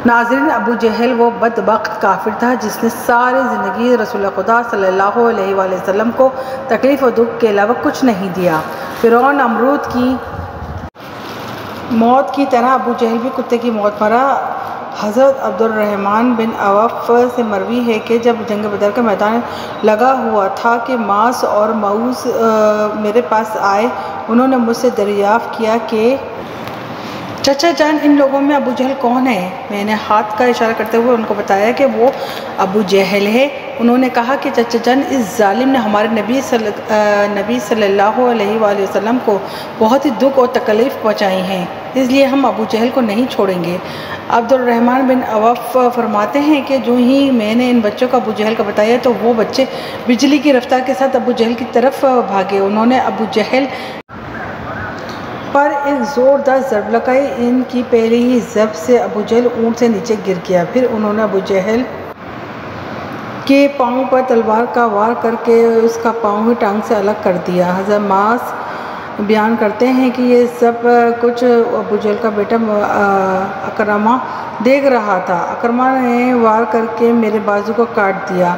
ناظرین، ابو جہل وہ بدبخت کافر تھا جس نے ساری زندگی رسول خدا صلی اللہ علیہ وآلہ وسلم کو تکلیف و دکھ کے علاوہ کچھ نہیں دیا۔ فرعون نمرود کی موت کی طرح ابو جہل بھی کتے کی موت مرا۔ حضرت عبد الرحمن بن عوف سے مروی ہے کہ جب جنگ بدر کا میدان لگا ہوا تھا کہ ماس اور معوذ میرے پاس آئے، انہوں نے مجھ سے دریافت کیا کہ چچا جان، ان لوگوں میں ابو جہل کون ہے؟ میں نے ہاتھ کا اشارہ کرتے ہوئے ان کو بتایا کہ وہ ابو جہل ہے۔ انہوں نے کہا کہ چچا جان، اس ظالم نے ہمارے نبی صلی اللہ علیہ وآلہ وسلم کو بہت ہی دکھ اور تکلیف پہنچائی ہیں، اس لیے ہم ابو جہل کو نہیں چھوڑیں گے۔ عبد الرحمن بن عوف فرماتے ہیں کہ جو ہی میں نے ان بچوں کو ابو جہل کا بتایا تو وہ بچے بجلی کی رفتار کے ساتھ ابو جہل کی طرف بھاگے۔ انہوں نے ابو جہل پر ایک زوردار ضرب لگائی۔ ان کی پہلی ہی ضرب سے ابو جہل اونٹ سے نیچے گر گیا۔ پھر انہوں نے ابو جہل کے پاؤں پر تلوار کا وار کر کے اس کا پاؤں ہی ٹانگ سے الگ کر دیا۔ حضرت ماس بیان کرتے ہیں کہ یہ سب کچھ ابو جہل کا بیٹا اکرمہ دیکھ رہا تھا۔ اکرمہ نے وار کر کے میرے بازو کو کاٹ دیا۔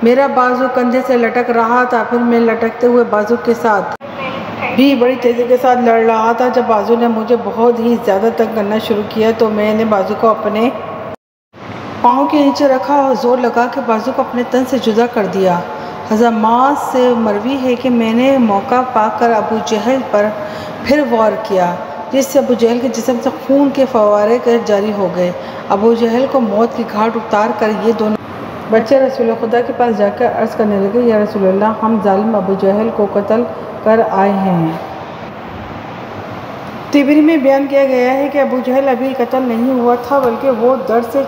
میرا بازو کندھے سے لٹک رہا تھا، پھر میں لٹکتے ہوئے بازو کے ساتھ بھی بڑی تیزی کے ساتھ لڑ رہا تھا۔ جب بازو نے مجھے بہت ہی زیادہ تنگ کرنا شروع کیا تو میں نے بازو کو اپنے پاؤں کے نیچے رکھا اور زور لگا کے بازو کو اپنے تن سے جدا کر دیا۔ حضرت ماس سے مروی ہے کہ میں نے موقع پا کر ابو جہل پر پھر وار کیا، جس سے ابو جہل کے جسم سے خون کے فوارے جاری ہو گئے۔ ابو جہل کو موت کی گھاٹ اتار کر یہ دونوں بچے رسول خدا کے پاس جا کر عرض کرنے لگے، یا رسول اللہ، ہم ظالم ابو جہل کو قتل کر آئے ہیں۔ طبری میں بیان کیا گیا ہے کہ ابو جہل ابھی قتل نہیں ہوا تھا، بلکہ وہ درد سے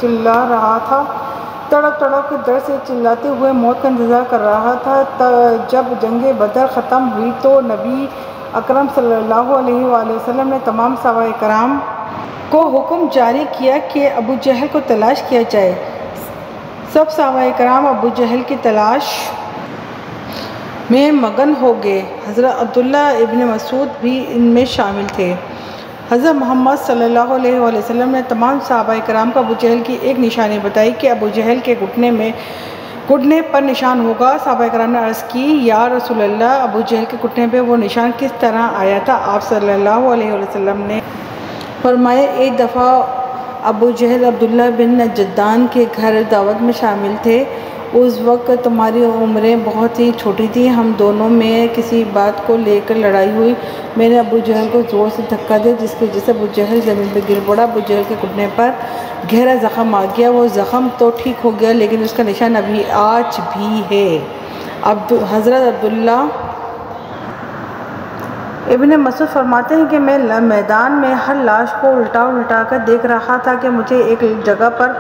چلا رہا تھا، تڑپ تڑپ کے درد سے چلاتے ہوئے موت کا انتظار کر رہا تھا۔ جب جنگ بدر ختم ہوئی تو نبی اکرم صلی اللہ علیہ وآلہ وسلم نے تمام صحابہ کرام کو حکم جاری کیا کہ ابو جہل کو تلاش کیا جائے۔ سب صحابہ کرام ابو جہل کی تلاش میں مگن ہو گئے۔ حضرت عبداللہ ابن مسعود بھی ان میں شامل تھے۔ حضرت محمد صلی اللہ علیہ وآلہ وسلم نے تمام صحابہ کرام کو ابو جہل کی ایک نشانی بتائی کہ ابو جہل کے گھٹنے پر نشان ہوگا۔ صحابہ کرام نے عرض کی، یا رسول اللہ، ابو جہل کے گھٹنے پہ وہ نشان کس طرح آیا تھا؟ آپ صلی اللہ علیہ وآلہ وسلم نے فرمایا، ایک دفعہ ابو جہل عبداللہ بن جدعان کے گھر دعوت میں شامل تھے۔ اس وقت تمہاری عمریں بہت ہی چھوٹی تھیں، ہم دونوں میں کسی بات کو لے کر لڑائی ہوئی۔ میں نے ابو جہل کو زور سے دھکا دیا، جس کی وجہ سے ابو جہل زمین پہ گر پڑا۔ ابو جہل کے گھٹنے پر گہرا زخم آ گیا۔ وہ زخم تو ٹھیک ہو گیا، لیکن اس کا نشان ابھی آج بھی ہے۔ حضرت عبداللہ ابن مسعود فرماتے ہیں کہ میں میدان میں ہر لاش کو الٹا الٹا کر دیکھ رہا تھا کہ مجھے ایک جگہ پر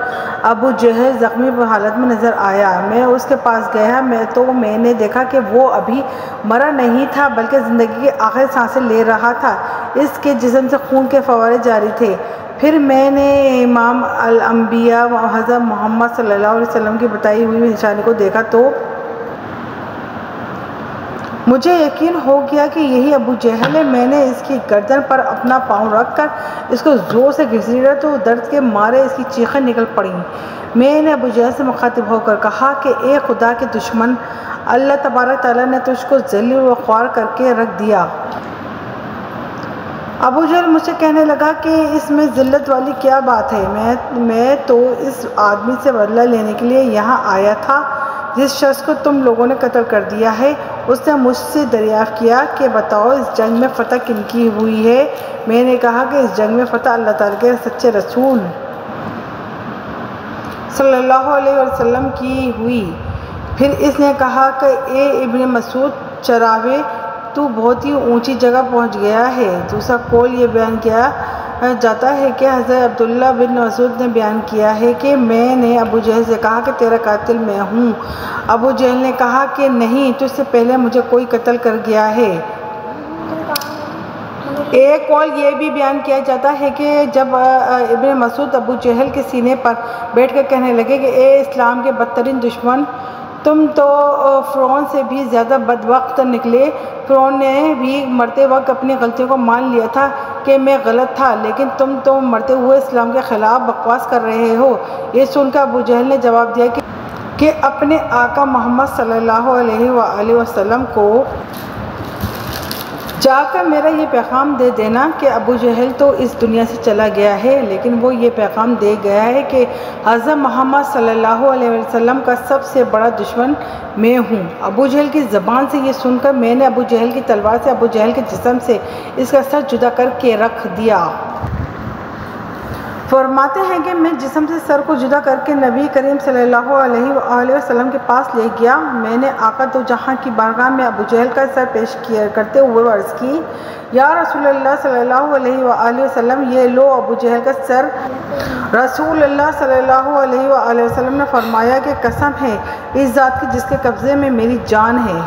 ابو جہل زخمی حالت میں نظر آیا۔ میں اس کے پاس گیا تو میں نے دیکھا کہ وہ ابھی مرا نہیں تھا، بلکہ زندگی کی آخری سانسیں لے رہا تھا۔ اس کے جسم سے خون کے فوارے جاری تھے۔ پھر میں نے امام الانبیاء حضرت محمد صلی اللہ علیہ وسلم کی بتائی ہوئی نشانی کو دیکھا تو مجھے یقین ہو گیا کہ یہی ابو جہل ہے۔ میں نے اس کی گردن پر اپنا پاؤں رکھ کر اس کو زور سے گھسیٹا تو درد کے مارے اس کی چیخیں نکل پڑیں۔ میں نے ابو جہل سے مخاطب ہو کر کہا کہ اے خدا کے دشمن، اللہ تبارک تعالیٰ نے تجھ کو ذلیل و خوار کر کے رکھ دیا۔ ابو جہل مجھ سے کہنے لگا کہ اس میں ذلت والی کیا بات ہے؟ میں تو اس آدمی سے بدلہ لینے کے لیے یہاں آیا تھا جس شخص کو تم لوگوں نے قتل کر دیا ہے۔ اس نے مجھ سے دریافت کیا کہ بتاؤ، اس جنگ میں فتح کن کی ہوئی ہے؟ میں نے کہا کہ اس جنگ میں فتح اللہ تعالیٰ کے سچے رسول صلی اللہ علیہ وسلم کی ہوئی۔ پھر اس نے کہا کہ اے ابن مسعود چراوے، تو بہت ہی اونچی جگہ پہنچ گیا ہے۔ دوسرا قول یہ بیان کیا جاتا ہے کہ حضرت عبداللہ بن مسعود نے بیان کیا ہے کہ میں نے ابو جہل سے کہا کہ تیرا قاتل میں ہوں۔ ابو جہل نے کہا کہ نہیں، تجھ سے پہلے مجھے کوئی قتل کر گیا ہے۔ ایک قول یہ بھی بیان کیا جاتا ہے کہ جب ابن مسعود ابو جہل کے سینے پر بیٹھ کر کہنے لگے کہ اے اسلام کے بدترین دشمن، تم تو فرعون سے بھی زیادہ بدبخت نکلے۔ فرعون نے بھی مرتے وقت اپنی غلطیوں کو مان لیا تھا، کہ میں غلط تھا، لیکن تم تو مرتے ہوئے اسلام کے خلاف بکواس کر رہے ہو۔ یہ سن کر ابو جہل نے جواب دیا کہ اپنے آقا محمد صلی اللہ علیہ وآلہ وسلم کو جا کر میرا یہ پیغام دے دینا کہ ابو جہل تو اس دنیا سے چلا گیا ہے، لیکن وہ یہ پیغام دے گیا ہے کہ حضرت محمد صلی اللہ علیہ وسلم کا سب سے بڑا دشمن میں ہوں۔ ابو جہل کی زبان سے یہ سن کر میں نے ابو جہل کی تلوار سے ابو جہل کے جسم سے اس کا سر جدا کر کے رکھ دیا۔ فرماتے ہیں کہ میں جسم سے سر کو جدا کر کے نبی کریم صلی اللہ علیہ وآلہ وسلم کے پاس لے گیا۔ میں نے آقا دو جہاں کی بارگاہ میں ابو جہل کا سر پیش کرتے ہوئے عرض کی، یا رسول اللہ صلی اللہ علیہ وآلہ وسلم، یہ لو ابو جہل کا سر۔ رسول اللہ صلی اللہ علیہ وآلہ وسلم نے فرمایا کہ قسم ہے اس ذات کی جس کے قبضے میں میری جان ہے،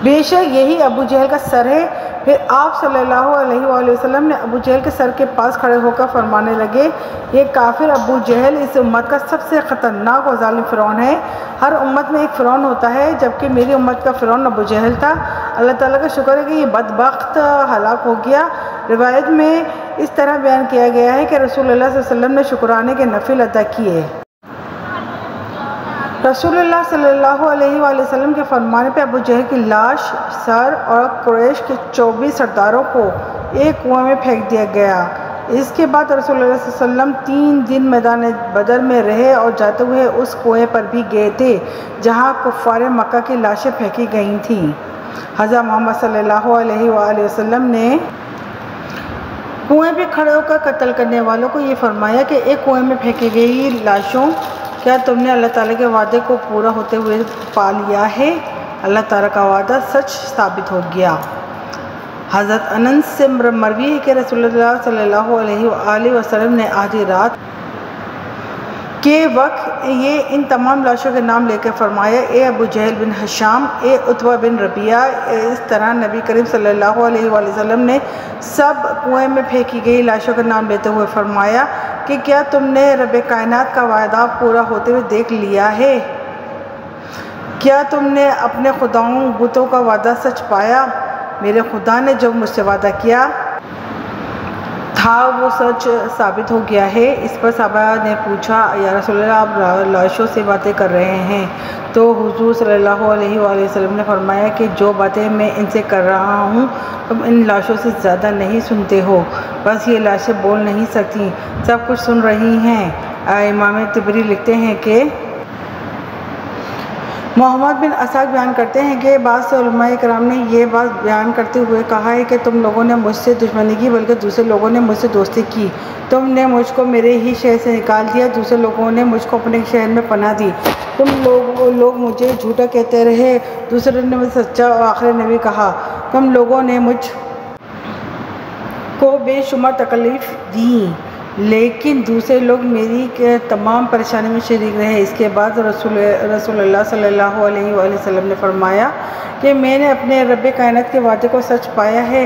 بے شک یہی ابو جہل کا سر ہے۔ پھر آپ صلی اللہ علیہ وآلہ وسلم نے ابو جہل کے سر کے پاس کھڑے ہو کر فرمانے لگے، یہ کافر ابو جہل اس امت کا سب سے خطرناک اور ظالم فرعون ہے۔ ہر امت میں ایک فرعون ہوتا ہے، جبکہ میری امت کا فرعون ابو جہل تھا۔ اللہ تعالیٰ کا شکر ہے کہ یہ بدبخت ہلاک ہو گیا۔ روایت میں اس طرح بیان کیا گیا ہے کہ رسول اللہ صلی اللہ علیہ وسلم نے شکرانے کے نفل ادا کیے۔ رسول اللہ صلی اللہ علیہ وآلہ وسلم کے فرمانے پہ ابو جہل کی لاش، سر اور قریش کے 24 سرداروں کو ایک کنویں میں پھینک دیا گیا۔ اس کے بعد رسول اللہ صلی اللہ علیہ وسلم 3 دن میدان بدر میں رہے اور جاتے ہوئے اس کنویں پر بھی گئے تھے جہاں کفار مکہ کی لاشیں پھینکی گئی تھیں۔ حضرت محمد صلی اللہ علیہ وآلہ وسلم نے کنویں پہ کھڑے ہو کر قتل کرنے والوں کو یہ فرمایا کہ ایک کنویں میں پھینکی گئی لاشوں، کیا تم نے اللہ تعالیٰ کے وعدے کو پورا ہوتے ہوئے پا لیا ہے؟ اللہ تعالیٰ کا وعدہ سچ ثابت ہو گیا۔ حضرت انس سے مروی ہے کہ رسول اللہ صلی اللہ علیہ وآلہ وسلم نے آدھی رات کے وقت یہ ان تمام لاشوں کے نام لے کر فرمایا، اے ابو جہل بن ہشام، اے عتبہ بن ربیعہ۔ اس طرح نبی کریم صلی اللہ علیہ وآلہ وسلم نے سب کنویں میں پھینکی گئی لاشوں کا نام لیتے ہوئے فرمایا کہ کیا تم نے رب کائنات کا وعدہ پورا ہوتے ہوئے دیکھ لیا ہے؟ کیا تم نے اپنے خداؤں بتوں کا وعدہ سچ پایا؟ میرے خدا نے جو مجھ سے وعدہ کیا تھا وہ سچ ثابت ہو گیا ہے۔ اس پر صحابہ نے پوچھا، یا رسول اللہ آپ لاشوں سے باتیں کر رہے ہیں؟ تو حضور صلی اللہ علیہ وآلہ وسلم نے فرمایا کہ جو باتیں میں ان سے کر رہا ہوں تم ان لاشوں سے زیادہ نہیں سنتے ہو، بس یہ لاشیں بول نہیں سکتی، سب کچھ سن رہی ہیں۔ امام طبری لکھتے ہیں کہ محمد بن اسحاق بیان کرتے ہیں کہ بعض علماء کرام نے یہ بات بیان کرتے ہوئے کہا ہے کہ تم لوگوں نے مجھ سے دشمنی کی بلکہ دوسرے لوگوں نے مجھ سے دوستی کی۔ تم نے مجھ کو میرے ہی شہر سے نکال دیا، دوسرے لوگوں نے مجھ کو اپنے شہر میں پناہ دی۔ تم لوگ مجھے جھوٹا کہتے رہے، دوسرے نے مجھے سچا اور آخری نبی کہا۔ تم لوگوں نے مجھ کو بے شمار تکلیف دی، لیکن دوسرے لوگ میری تمام پریشانی میں شریک رہے۔ اس کے بعد رسول اللہ صلی اللہ علیہ وآلہ وسلم نے فرمایا کہ میں نے اپنے رب کائنات کے وعدے کو سچ پایا ہے۔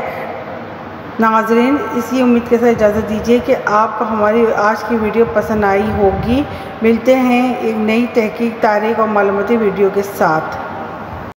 ناظرین، اسی امید کے ساتھ اجازت دیجیے کہ آپ کو ہماری آج کی ویڈیو پسند آئی ہوگی۔ ملتے ہیں ایک نئی تحقیق، تاریخ اور معلوماتی ویڈیو کے ساتھ۔